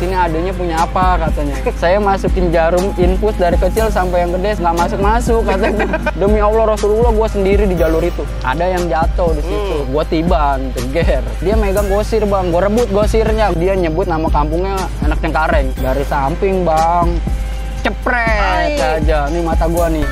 sini adanya punya apa katanya. Saya masukin jarum infus dari kecil sampai yang gede nggak masuk katanya. Demi Allah Rasulullah, gue sendiri di jalur itu. Ada yang jatuh di situ, gue tiban, ceger. Dia megang gosir bang, gue rebut gosirnya. Dia nyebut nama kampungnya Anak Cengkareng. Dari samping bang, cepret aja. Nih mata gue nih.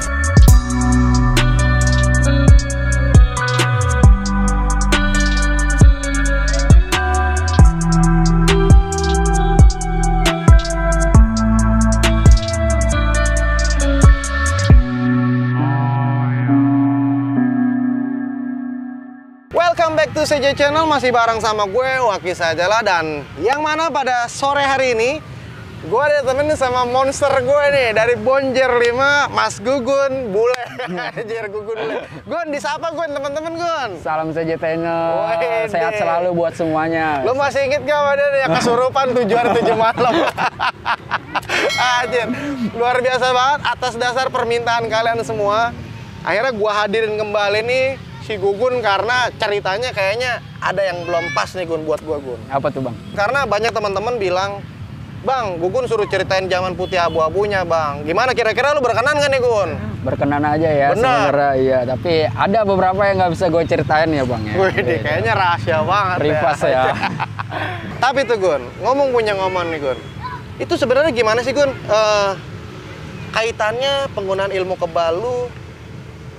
Welcome back to CJ Channel, masih bareng sama gue, Waki Sajala. Dan yang mana pada sore hari ini gue ditemenin sama monster gue nih, dari Bonjer 5, Mas Gugun Bule. Anjir, Gugun Bule. Gun, disapa Gun, teman-teman Gun. Salam CJ Channel, sehat selalu buat semuanya. Lo masih inget gak pada yang kesurupan 7 hari 7 malam? Anjir, luar biasa banget. Atas dasar permintaan kalian semua, akhirnya gue hadirin kembali nih si Gugun, karena ceritanya kayaknya ada yang belum pas nih Gun buat gua Gun. Apa tuh bang? Karena banyak teman-teman bilang, Bang, Gugun suruh ceritain zaman putih abu-abunya Bang. Gimana kira-kira lu berkenan gak nih Gun? Berkenan aja ya sebenarnya, iya. Tapi ada beberapa yang nggak bisa gue ceritain ya bang ya. Wih, kayaknya rahasia banget. Privas ya. Tapi tuh Gun, ngomong nih Gun. Itu sebenarnya gimana sih Gun? Kaitannya penggunaan ilmu kebal lu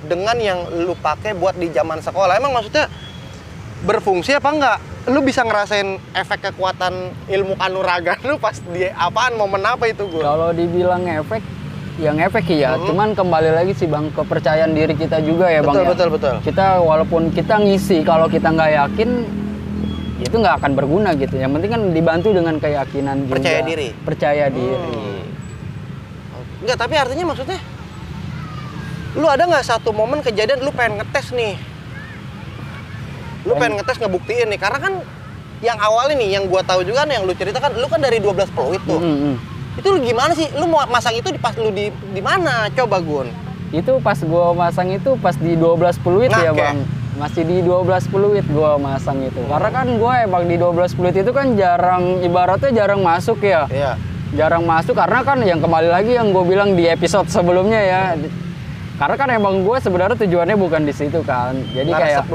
dengan yang lu pakai buat di zaman sekolah, emang maksudnya berfungsi apa enggak? Lu bisa ngerasain efek kekuatan ilmu kanuragan lu pas di apaan, momen apa itu Gun? Kalau dibilang efek, yang efek ya, cuman kembali lagi sih bang, kepercayaan diri kita juga ya bang. Betul. Kita walaupun kita ngisi, kalau kita nggak yakin, itu nggak akan berguna gitu. Yang penting kan dibantu dengan keyakinan juga. Percaya diri. Enggak, tapi artinya maksudnya lu ada nggak satu momen kejadian lu pengen ngetes nih? Lu pengen ngetes ngebuktiin nih, karena kan yang awalnya nih, yang gua tahu juga nih, yang lu ceritakan, lu kan dari 12 peluit tuh. Itu lu gimana sih? Lu mau masang itu pas lu di mana? Coba Gun. Itu pas gua masang itu pas di 12 peluit ya bang. Masih di 12 peluit gua masang itu. Karena kan gua emang di 12 peluit itu kan jarang, ibaratnya jarang masuk ya. Iya. Jarang masuk karena kan yang kembali lagi yang gue bilang di episode sebelumnya ya. Karena kan emang gue sebenarnya tujuannya bukan di situ kan. Jadi kayak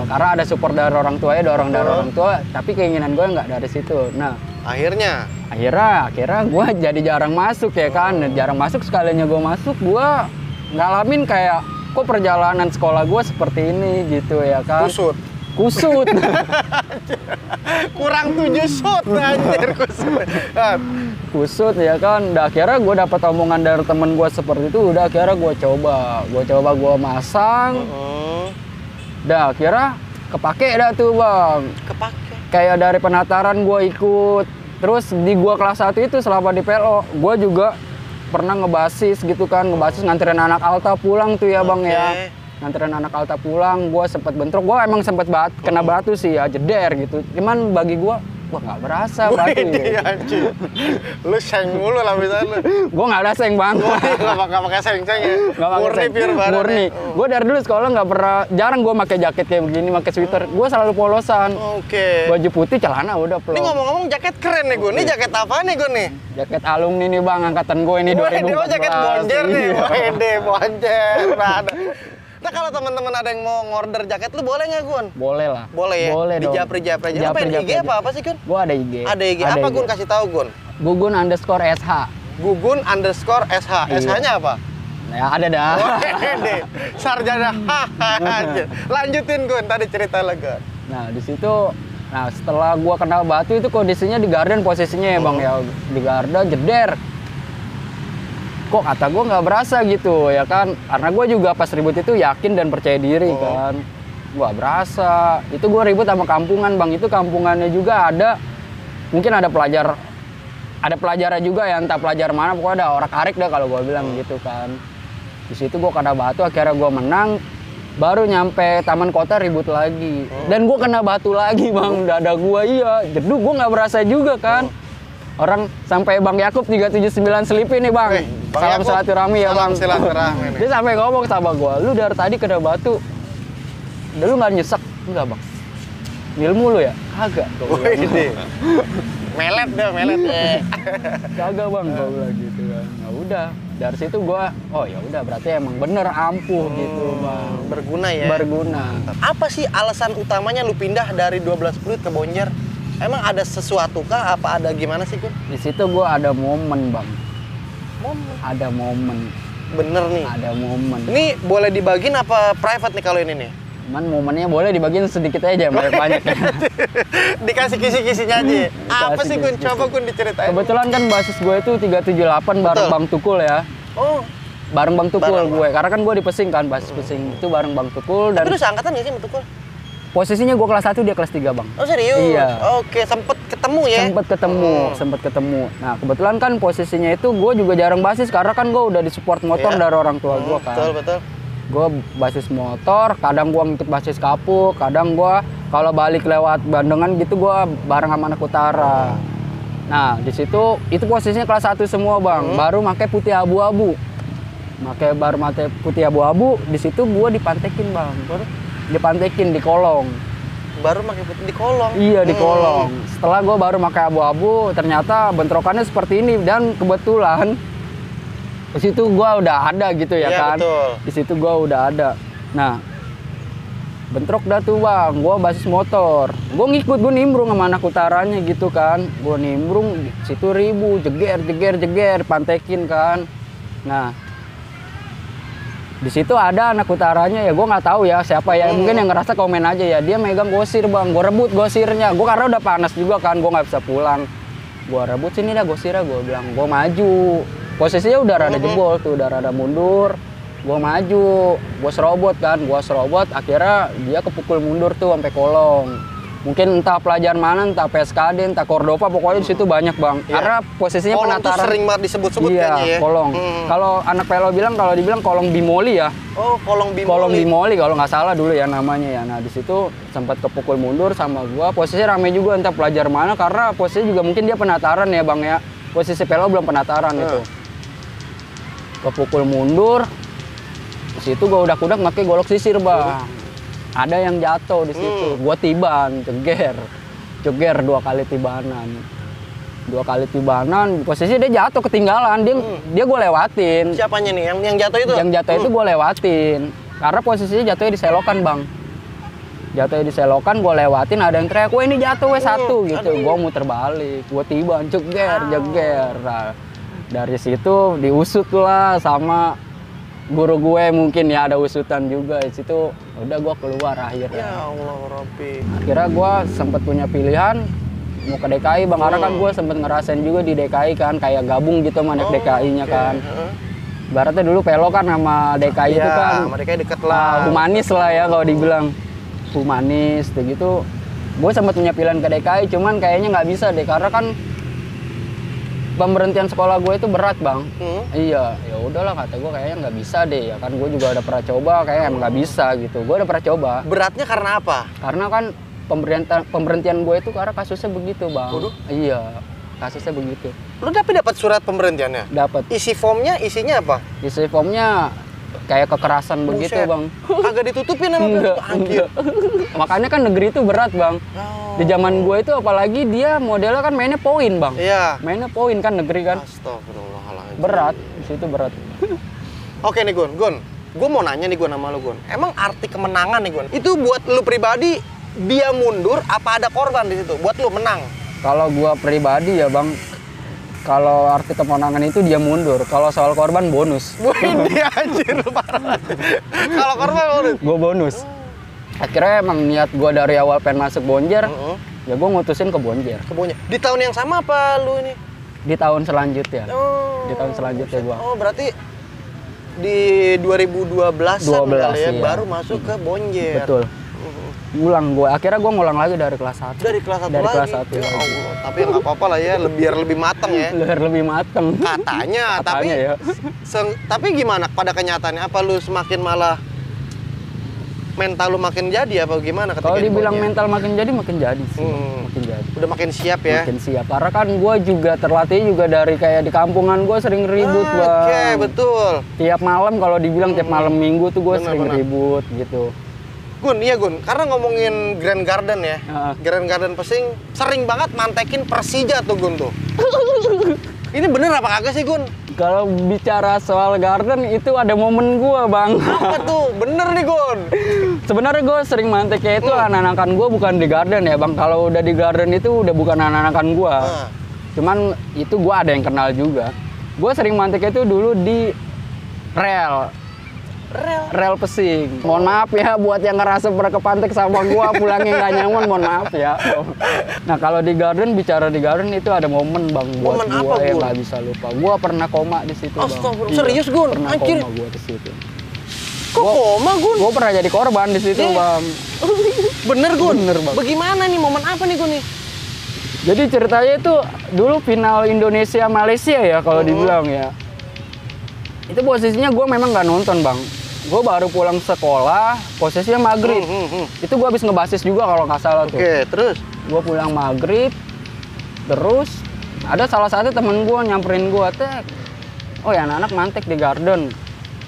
karena ada support dari orang tua ya, dorong dari orang tua, tapi keinginan gue nggak dari situ. Nah, akhirnya gue jadi jarang masuk ya kan. Jarang masuk, sekalinya gue masuk, gue ngalamin kayak kok perjalanan sekolah gue seperti ini gitu ya kan. Kusut. Kurang 7 shoot anjir, kusut ya kan. Udah akhirnya gue dapet omongan dari temen gue seperti itu. Udah akhirnya gue coba masang. Udah akhirnya kepake dah tuh bang. Kayak dari penataran gue ikut. Terus di gue kelas 1 itu selama di PLO, gue juga pernah ngebasis gitu kan. Ngebasis nganterin anak alta pulang tuh ya bang ya. Nganterin anak alta pulang, gue sempet bentrok. Gue emang sempet kena batu sih ya, jeder gitu. Cuman bagi gue, wah nggak berasa batu ya. Lu seng mulu lah misalnya. Gue nggak ada seng bang. Nggak pakai seng-seng ya. Murni pure banget. Murni. Gue dari dulu sekolah nggak pernah, jarang gue pakai jaket kayak begini, pakai sweater. Gue selalu polosan. Baju putih, celana udah pelong. Ini ngomong-ngomong jaket keren nih gue. Ini jaket apa nih gue nih? Jaket alumni nih bang, angkatan gue ini 2014. Oh, jaket Bonjer nih. Bonjer. Nah, kalau teman-teman ada yang mau ngorder jaket lu, boleh nggak Gun? Boleh lah. Boleh ya? Boleh di dong. Japri. Lu pengen IG apa sih Gun? Gua ada IG. Ada IG. Apa Gun? Kasih tahu Gun. Gugun_SH. Gugun_SH. SH-nya apa? Ya ada dah. Sarjana. Lanjutin Gun, tadi cerita lo Gun. Nah di situ, setelah gua kena batu itu kondisinya di garden posisinya ya bang ya, di garden jeder. Kok kata gue nggak berasa gitu ya kan, karena gue juga pas ribut itu yakin dan percaya diri kan. Gue berasa itu gue ribut sama kampungan bang. Itu kampungannya juga ada, mungkin ada pelajaran juga ya, entah pelajar mana, pokoknya ada orak-arik dah kalau gue bilang gitu kan. Di situ gue kena batu, akhirnya gue menang. Baru nyampe taman kota ribut lagi, dan gue kena batu lagi bang. Dada gue jeduk, gue nggak berasa juga kan. Orang sampai Bang Yakub 379 Selipi nih bang. Salam silaturahmi ya bang. Dia sampai ngomong sama gua, lu dari tadi kena batu, udah lu nggak nyesek? Enggak bang. Ilmu lu ya? Kagak. Melet dah, melet. Kagak bang, gue bilang gitu kan. Nah udah, dari situ gue, oh ya udah berarti emang bener ampuh gitu bang. Berguna ya? Berguna. Apa sih alasan utamanya lu pindah dari 12 Pluit ke Bonjer? Emang ada sesuatu kah? Apa ada gimana sih, Gun? Di situ gue ada momen bang. Momen? Ada momen. Bener nih? Ada momen. Ini boleh dibagiin apa private nih kalau ini nih? Cuman momennya boleh dibagiin sedikit aja, banyak-banyak. Dikasih kisi-kisinya aja. Apa sih, Gun? kisi-kisi. Coba, Gun, diceritain. Kebetulan kan basis gue itu 378 bareng Betul. Bang Tukul ya. Oh, Bareng Bang Tukul Bareng, gue. Karena kan gue di Pesing kan, basis Pesing itu bareng Bang Tukul. Dan tapi lu seangkatan nggak sih sama Tukul? posisinya gue kelas 1, dia kelas 3 bang. Oh, serius? Iya. Oke, sempet ketemu ya? Sempet ketemu. Nah kebetulan kan posisinya itu gue juga jarang basis karena kan gue udah disupport motor Iya. dari orang tua gue kan. Betul, betul. Gue basis motor, kadang gue ngikut basis kapuk, kadang gue kalau balik lewat Bandengan gitu gue bareng sama anak utara. Nah di situ itu posisinya kelas 1 semua bang, baru pakai putih abu-abu, baru pakai putih abu-abu. Di situ gue dipantekin bang, dipantekin di kolong. Baru pakai putih di kolong? Iya di kolong. Setelah gue baru pakai abu-abu, ternyata bentrokannya seperti ini dan kebetulan di situ gue udah ada gitu ya Iya, kan. betul. Di situ gue udah ada. Nah bentrok dah tuh bang, gue basis motor. Gue ngikut, gue nimbrung sama anak utaranya gitu kan. Gue nimbrung, di situ ribu, jeger, pantekin kan. Nah di situ ada anak utaranya ya, gue nggak tahu ya siapa ya, mungkin yang ngerasa komen aja ya, dia megang gosir bang, gue rebut gosirnya, gue karena udah panas juga kan, gue nggak bisa pulang, gue rebut sini dah gosirnya, gue bilang gue maju, posisinya udah rada jebol tuh, udah rada mundur, gue maju, gue serobot, akhirnya dia kepukul mundur tuh sampai kolong. Mungkin entah pelajaran mana, entah PSKD, entah Cordova, pokoknya di situ banyak bang. Iya. Karena posisinya Kolong tuh penataran. sering banget disebut-sebut Iya, kayaknya ya. kolong. Kalau anak pelo bilang, kalau dibilang kolong bimoli ya. Oh, kolong bimoli. Kolong bimoli kalau nggak salah dulu ya namanya ya. Nah di situ sempat kepukul mundur sama gua. Posisinya rame juga entah pelajar mana, karena posisi juga mungkin dia penataran ya bang ya. Posisi pelo belum penataran itu. Kepukul mundur. Di situ gua udah pakai golok sisir bang. Ada yang jatuh di situ, gua tiban, jeger 2 kali tibanan. 2 kali tibanan, posisi dia jatuh ketinggalan, dia gua lewatin. Siapanya nih yang jatuh itu? Yang jatuh itu gua lewatin. Karena posisinya jatuhnya di selokan, Bang. Jatuhnya di selokan, gua lewatin, ada yang teriak, "Wah, ini jatuh satu" gitu. Gua muter balik, gua tiban, jeger. Nah, dari situ diusut lah sama guru gue, mungkin ya ada usutan juga di situ. Udah gua keluar akhirnya. Ya Allah Rabbi. Akhirnya gue sempat punya pilihan mau ke DKI bang, karena kan gue sempat ngerasain juga di DKI kan, kayak gabung gitu sama anak DKI-nya kan. Ibaratnya dulu pelo kan sama DKI itu Ya, kan mereka deket lah. humanis lah ya kalau dibilang humanis gitu. Gue sempat punya pilihan ke DKI, cuman kayaknya nggak bisa deh, karena kan pemberhentian sekolah gue itu berat bang. Iya, ya udahlah kata gue kayaknya nggak bisa deh ya kan, gue juga udah pernah coba, kayaknya emang nggak bisa gitu. Gue udah pernah coba. Beratnya karena apa? Karena kan pemberhentian gue itu karena kasusnya begitu bang. Waduh. Iya, kasusnya begitu. Lu dapat surat pemberhentiannya? Dapat. Isi formnya isinya apa? Isi formnya kayak kekerasan begitu Buset. bang. Kagak ditutupin sama Enggak, anjir. Makanya kan negeri itu berat bang. Di zaman gue itu apalagi dia modelnya kan mainnya poin bang. Iya. Mainnya poin kan negeri kan. Astagfirullahaladzim. Berat, di situ berat. Oke nih Gun, gue mau nanya nih Gun sama lu Gun. Emang arti kemenangan nih Gun, itu buat lu pribadi dia mundur apa ada korban di situ? Buat lu menang? Kalau gue pribadi ya bang, kalau arti kemenangan itu dia mundur. Kalau soal korban bonus. Ini anjir lu parah. Kalau korban bonus? Gue bonus. Akhirnya emang niat gue dari awal pengen masuk Bonjer, ya gue ngutusin ke Bonjer. Kebunnya. Di tahun yang sama apa lu ini? Di tahun selanjutnya. Oh. Di tahun selanjutnya gue. Oh, berarti di 2012-an kali ya, iya. baru masuk ke Bonjer. Betul. Ngulang gue. Akhirnya gue ngulang lagi dari kelas 1. Dari kelas 1 Dari lagi? kelas 1 Ya lagi. Allah. Tapi nggak apa-apa lah ya, biar lebih mateng ya. Biar lebih mateng. Katanya, tapi Katanya ya. tapi gimana pada kenyataannya? Apa lu semakin malah mental lu makin jadi apa gimana ketika Kalau di dibilang Bonjer? mental makin jadi sih. Makin jadi. Udah makin siap ya? Makin siap. Karena kan gue juga terlatih juga dari kayak di kampungan gue sering ribut bang. Oke, betul. Tiap malam kalau dibilang tiap malam minggu tuh gue Benar, sering benar. ribut gitu. Gun, iya Gun, karena ngomongin Grand Garden ya, Grand Garden Pesing sering banget mantekin Persija tuh Gun tuh. Ini bener apa kagak sih Gun? Kalau bicara soal garden itu ada momen gua bang. Apa tuh? Bener nih Gun. Sebenarnya gue sering manteknya itu anak-anakan gue bukan di garden ya bang. Kalau udah di garden itu udah bukan anak-anakan gue. Cuman itu gue ada yang kenal juga. Gue sering manteknya itu dulu di rel Pesing. Mohon maaf ya buat yang ngerasa pernah kepantek sama gue pulangnya nggak nyaman, mohon maaf ya. Nah kalau di garden, bicara di garden itu ada momen bang buat gue yang nggak bisa lupa. Gue pernah koma di situ bang. Astagfirullah, serius Gun? Pernah Anjir. koma gue di situ. Kok koma Gun? Gue pernah jadi korban di situ bang. Bener Gun? Bener bang. Bagaimana nih, momen apa nih Gun nih? Jadi ceritanya itu dulu final Indonesia Malaysia ya kalau dibilang ya. Itu posisinya gue memang nggak nonton bang. Gue baru pulang sekolah, posisinya maghrib. Itu gue habis ngebasis juga kalau nggak salah tuh. Oke, terus? Gue pulang maghrib, terus ada salah satu temen gue nyamperin gue, Tek. Oh ya anak-anak mantek di garden.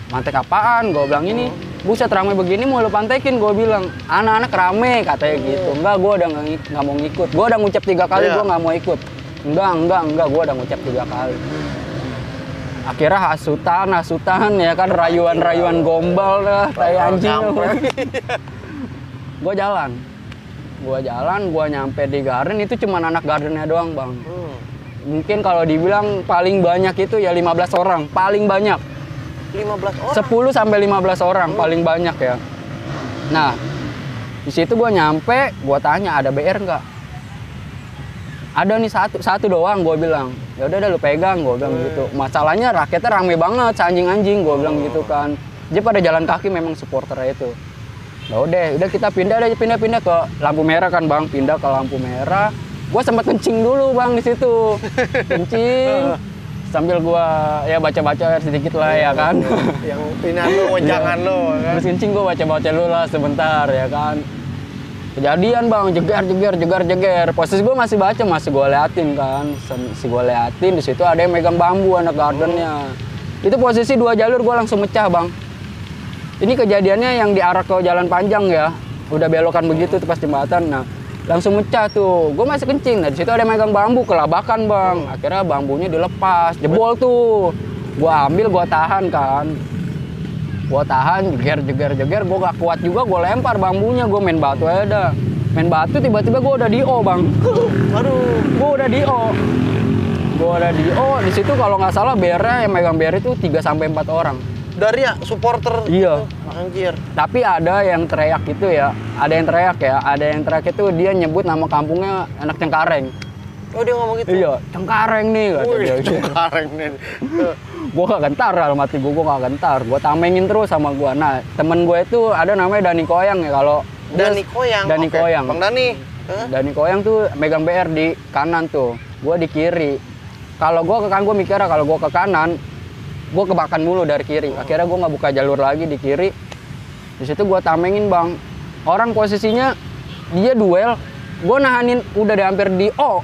Mantek apaan? Gue bilang ini, buset rame begini mau lu pantekin. Gue bilang, anak-anak rame katanya gitu. Enggak, gue udah nggak mau ngikut. Gue udah ngucap 3 kali gue nggak mau ikut. Enggak, gue udah ngucap 3 kali. Akhirnya hasutan ya kan, rayuan gombal lah, tai anjing. Gue jalan, gue nyampe di garden itu cuma anak gardennya doang bang. Mungkin kalau dibilang paling banyak itu ya 15 orang, paling banyak. 15 orang? 10 sampai 15 orang paling banyak ya. Nah, di situ gue nyampe, gue tanya ada BR nggak? Ada nih satu doang, gue bilang. Ya udah lu pegang, gue bilang gitu. Masalahnya rakyatnya rame banget, anjing-anjing, gue bilang gitu kan. Dia pada jalan kaki memang supporternya itu. Ya udah kita pindah ke lampu merah kan bang, pindah ke lampu merah. Gue sempat kencing dulu bang di situ, kencing. Sambil gue ya baca-baca sedikit lah ya kan. Yang pindah lo, wejangan lo kan. Terus kencing gue baca-baca dulu lah sebentar ya kan. Kejadian bang, jeger. Posisi gue masih baca, masih gue liatin kan. Di situ ada yang megang bambu anak gardennya. Itu posisi 2 jalur gue langsung mecah bang. Ini kejadiannya yang diarah ke jalan panjang ya. Udah belokan begitu tuh pas jembatan. Nah, langsung mecah tuh. Gue masih kencing. Nah, di situ ada yang megang bambu, kelabakan bang. Akhirnya bambunya dilepas, jebol tuh. Gue ambil, gue tahan kan. Gue tahan, jeger, gue gak kuat juga, gue lempar bambunya, gue main batu aja dah. Main batu tiba-tiba gue udah di O bang. Aduh, gue udah di O. Di situ kalau nggak salah BR yang megang BR itu 3 sampai 4 orang. Dari ya supporter. Iya. Anjir. Tapi ada yang teriak itu ya, ada yang teriak itu dia nyebut nama kampungnya anak Cengkareng. Oh dia ngomong gitu? Iya, Cengkareng nih kata dia. Cengkareng nih. Gue gak gentar dalam hati gue gak gentar. Gue tamengin terus sama gue. Nah, temen gue itu ada namanya Dani Koyang ya kalau. Dani Koyang? Dani Koyang. Bang Dani? Dani Koyang tuh megang BR di kanan tuh. Gue di kiri. Kalau gue ke kanan, gue mikirnya kalau gue ke kanan, gue kebakan dulu dari kiri. Akhirnya gue gak buka jalur lagi di kiri. Di situ gue tamengin bang. Orang posisinya dia duel. Gue nahanin udah hampir di O.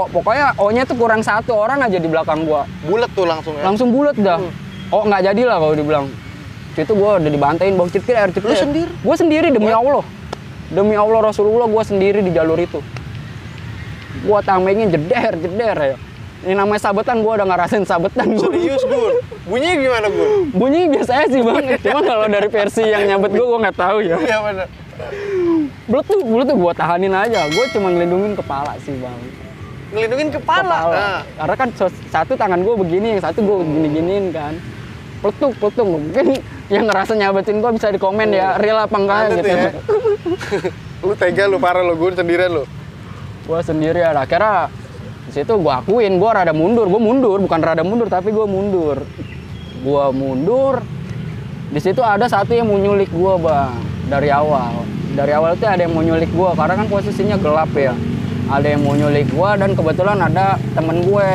Pokoknya O-nya tuh kurang 1 orang aja di belakang gue. Bulet tuh langsung ya? Langsung bulet dah. O nggak jadi lah kalau dibilang. Situ gue udah dibantain bang, cetir. Lu sendiri? Gue sendiri demi Allah. Demi Allah Rasulullah gue sendiri di jalur itu. Gue tamengin jeder ya. Ini namanya sabetan, gue udah ngerasain sabetan. Serius Gun? Bunyinya gimana Gun? Bunyinya biasa aja sih bang. Cuma kalau dari versi yang nyabet gue nggak tahu ya. Iya bener. Beletup gue tahanin aja. Gue cuma ngelindungin kepala sih bang. Ngelindungin kepala? Nah. Karena kan satu tangan gue begini, yang satu gue gini-giniin kan. Peletuk. Mungkin yang ngerasa nyabetin gue bisa di komen ya, real apa enggak gitu. Ya. Lu tega lu, parah lu, gue sendirian lu. Gue sendirian. Akhirnya di situ gue akuin, gue rada mundur. Gue mundur, bukan rada mundur tapi gue mundur. Di situ ada satu yang mau nyulik gue bang. Dari awal tuh ada yang mau nyulik gue karena kan posisinya gelap ya. Ada yang mau nyulik gue dan kebetulan ada temen gue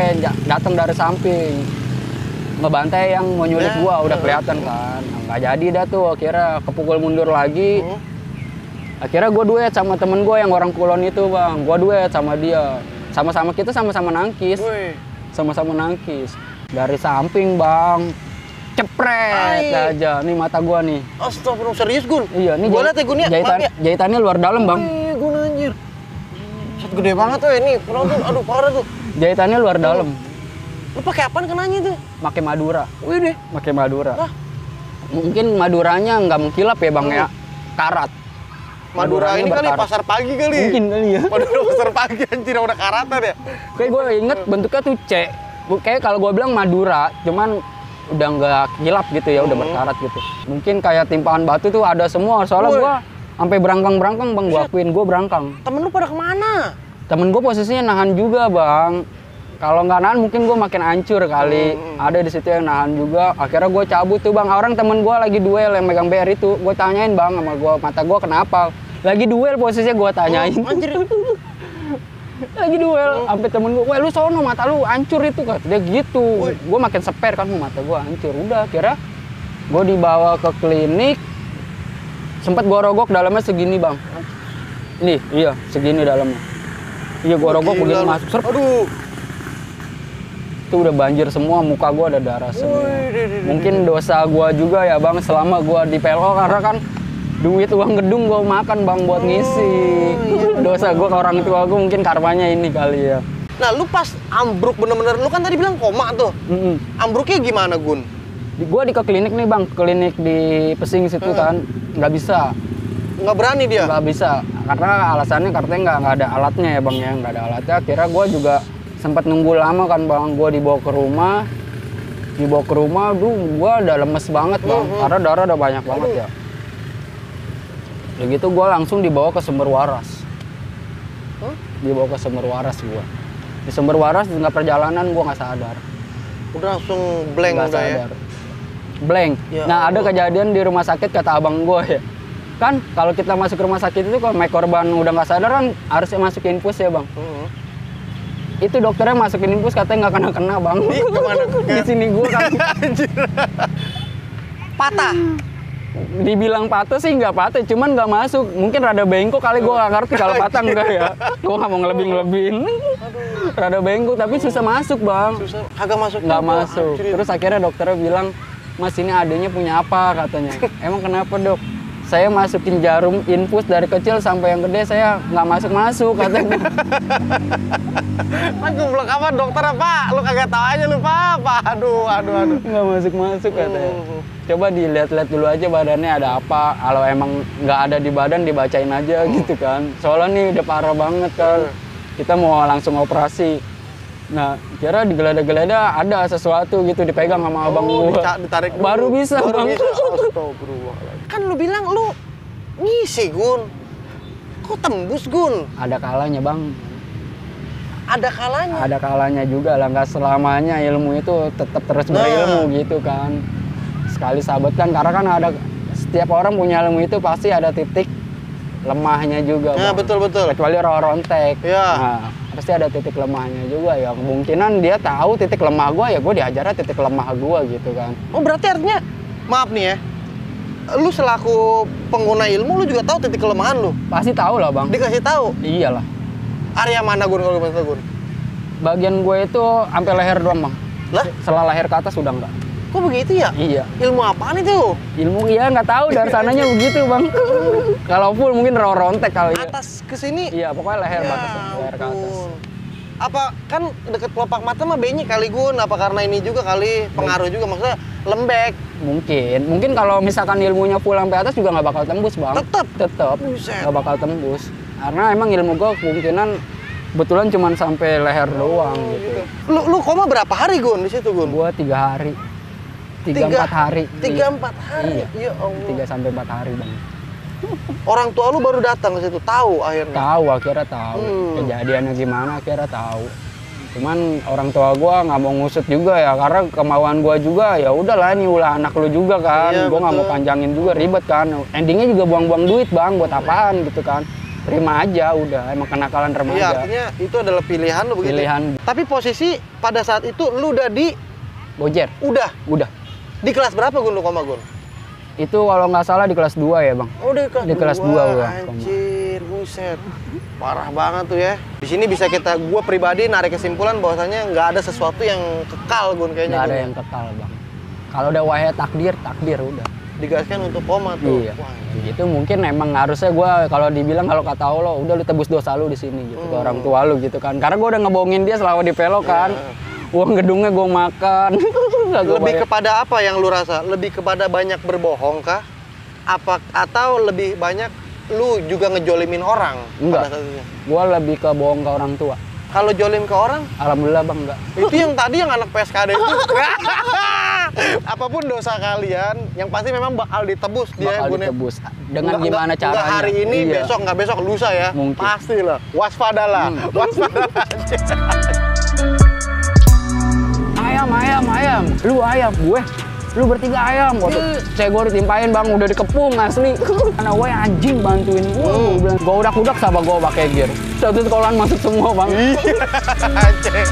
datang dari samping ngebantai yang mau nyulik gue, udah kelihatan kan. Nggak jadi dah tuh, akhirnya kepukul mundur lagi. Akhirnya gue duet sama temen gue yang orang Kulon itu bang. Gue duet sama dia, kita sama-sama nangkis. Dari samping bang, cepret aja. Nih mata gua nih. Astagfirullah, serius Gun? Iya, nih gua lihat ya Gun ya. Jahitannya luar dalam, Bang. Wih, Gun anjir. Set gede banget tuh ini, penonton. Aduh, parah tuh. Jahitannya luar dalam. Lu pakai apaan kenanya tuh? Pakai Madura. Wih deh. Pakai Madura. Lah. Mungkin Maduranya nggak mengkilap ya, Bang ya. Karat. Madura ini kali berkarat. pasar pagi kali. Mungkin kali ya. Madura pasar pagi anjir udah karatan ya. Kayak gue inget bentuknya tuh C. Kayak kalau gue bilang Madura, cuman udah nggak kilap gitu ya, udah berkarat gitu. Mungkin kayak timpahan batu tuh ada semua. Soalnya gue sampai berangkang-berangkang, Bang. Gue akuin gue berangkang. Temen lu pada kemana? Temen gue posisinya nahan juga, Bang. Kalau nggak nahan mungkin gue makin hancur kali. Ada di situ yang nahan juga. Akhirnya gue cabut tuh, Bang. Orang temen gue lagi duel yang megang BR itu. Gue tanyain, Bang, sama gue, mata gue kenapa? Lagi duel posisinya gue tanyain. Anjir. Lagi duel. Sampai temen gue, "Weh, lu sono, mata lu hancur itu," kata dia gitu. Gue makin seper kan, mata gue hancur. Udah, akhirnya gue dibawa ke klinik. Sempet gue rogok dalamnya segini, Bang. Nih, iya, segini dalamnya. Iya, gue rogok begitu masuk. Serp. Aduh. Itu udah banjir semua, muka gua ada darah semua. Mungkin dosa gua juga ya, Bang, selama gua di PLO, karena kan duit uang gedung gua makan, Bang, buat ngisi. Dosa gua ke orang tua gua, mungkin karmanya ini kali ya. Nah, lu pas ambruk bener-bener, lu kan tadi bilang koma tuh. Ambruknya gimana, Gun? Gua ke klinik nih, Bang, klinik di Pesing situ kan, nggak bisa. Nggak berani dia? Nggak bisa, karena alasannya katanya nggak ada alatnya ya, Bang, ya, nggak ada alatnya. Akhirnya gua juga sempat nunggu lama kan, Bang. Gue dibawa ke rumah, aduh, gue udah lemes banget, Bang, karena darah udah banyak banget ya. Begitu gue langsung dibawa ke Sumber Waras. Dibawa ke Sumber Waras gue. Di Sumber Waras, di tengah perjalanan gue nggak sadar. Udah langsung blank Nggak udah sadar. ya? Blank. Ya Nah, Allah. ada kejadian di rumah sakit, kata abang gue ya. Kan kalau kita masuk ke rumah sakit itu, kalau korban udah nggak sadar kan harusnya masuk infus ya, Bang. Itu dokternya masukin infus katanya nggak kena-kena, Bang. Ih, kemana? Di sini gua kan Anjir. Patah. dibilang patah sih nggak patah, cuman nggak masuk. Mungkin rada bengkok kali, gua nggak ngerti kalau patah enggak ya. Gua nggak mau ngelebih-ngelebihin. Rada bengkok tapi susah masuk, Bang. Susah. Kagak masuk. Nggak juga, masuk. anjir. Terus akhirnya dokternya bilang, "Mas, ini adanya punya apa?" katanya. Emang kenapa, Dok? Saya masukin jarum infus dari kecil sampai yang gede, saya nggak masuk-masuk katanya. Aku bilang apa dokter apa? Lu kagak tahu aja lu apa? Aduh. Nggak masuk-masuk katanya. Coba dilihat-lihat dulu aja badannya ada apa. Kalau emang nggak ada di badan, dibacain aja gitu kan. Soalnya nih udah parah banget kan. Kita mau langsung operasi. Nah, kira digeledah-geledah ada sesuatu gitu, dipegang sama abang gua. Ditarik dulu. Baru bisa, Bang. Astagfirullahaladzim. Kan lu bilang lu ngisi, Gun. Kok tembus, Gun? Ada kalanya, Bang. Ada kalanya. Ada kalanya juga lah, nggak selamanya ilmu itu tetap terus berilmu gitu kan. Sekali sabet kan, karena kan ada, setiap orang punya ilmu itu pasti ada titik lemahnya juga, Ya, Bang. betul. Kecuali orang rontek. Ya. Nah, pasti ada titik lemahnya juga ya. Kemungkinan dia tahu titik lemah gua, ya gua diajarnya titik lemah gua gitu kan. Oh, berarti artinya, maaf nih ya, lu selaku pengguna ilmu, lu juga tahu titik kelemahan lu? Pasti tahu lah, Bang. Dikasih tahu? Iyalah. Area mana, Gun, kalau bahasa Gun? Bagian gue itu sampai leher doang, Bang. Lah? Setelah leher ke atas udah enggak. Kok begitu ya? Iya. Ilmu apaan itu? Ilmu iya nggak tahu, dari sananya begitu, Bang. Kalau full mungkin rontek kali ya. Atas ke sini? Iya, pokoknya leher batas, leher ke atas. ampun. Apa kan deket kelopak mata mah benyek kali, Gun? Apa karena ini juga kali pengaruh juga, maksudnya lembek? Mungkin kalau misalkan ilmunya full sampai atas juga nggak bakal tembus, Bang. Tetap Buset. nggak bakal tembus. Karena emang ilmu gua kemungkinan kebetulan cuma sampai leher doang gitu. Lu koma berapa hari, Gun, di situ, Gun? Gua 3 hari. 3-4 hari. 3-4 hari. Iya. Ya Allah. 3-4 hari, Bang. Orang tua lu baru datang ke situ, tahu akhirnya. Akhirnya tahu. Kejadiannya gimana akhirnya tahu. Cuman orang tua gua nggak mau ngusut juga ya, karena kemauan gua juga ya udahlah, ini ulah anak lu juga kan. Iya, Gua nggak mau betul. panjangin juga, ribet kan. Endingnya juga buang-buang duit, Bang, buat apaan gitu kan. Terima aja udah, emang kenakalan Iya, remaja. artinya itu adalah pilihan lu begitu. Pilihan. Tapi posisi pada saat itu lu udah Bojer. udah Udah. di kelas berapa, Gun, lu koma, Gun? Itu kalau nggak salah di kelas 2 ya, Bang. Oh, di kelas 2 gua koma. Anjir, buset. Parah banget tuh ya. Di sini bisa gua pribadi narik kesimpulan bahwasanya nggak ada sesuatu yang kekal, Gun, kayaknya. Nggak ada Gun. yang kekal, Bang. Kalau udah wahai takdir, takdir udah. Digaskan untuk koma tuh. Iya. Wah, Gitu mungkin emang harusnya gue kalau dibilang kalau kata Allah udah lu tebus dosa lu di sini gitu ke orang tua lu gitu kan. Karena gue udah ngebohongin dia selama di Velo kan. Uang gedungnya gue makan. Nggak gua lebih bayar. kepada apa yang lu rasa? Lebih kepada banyak berbohong kah? Apa atau lebih banyak lu juga ngejolimin orang Enggak. pada saat itu? Gue lebih ke bohong ke orang tua. Kalau jolim ke orang, Alhamdulillah bang enggak. itu yang tadi yang anak PSKD itu. Apapun dosa kalian, yang pasti memang bakal ditebus dia Bakal Bun, ya. ditebus. Dengan gimana caranya? Nggak hari ini, Iya. besok nggak besok, lusa ya. Mungkin. Pastilah. Waspadalah. Waspadalah. Ayam. Lu ayam, lu bertiga ayam. Waktu saya gue ditimpain bang, udah dikepung asli. Karena gue anjing bantuin gue. Gue udak-udak sama gue pakai gear. Satu sekolahan masuk semua bang. Anjing.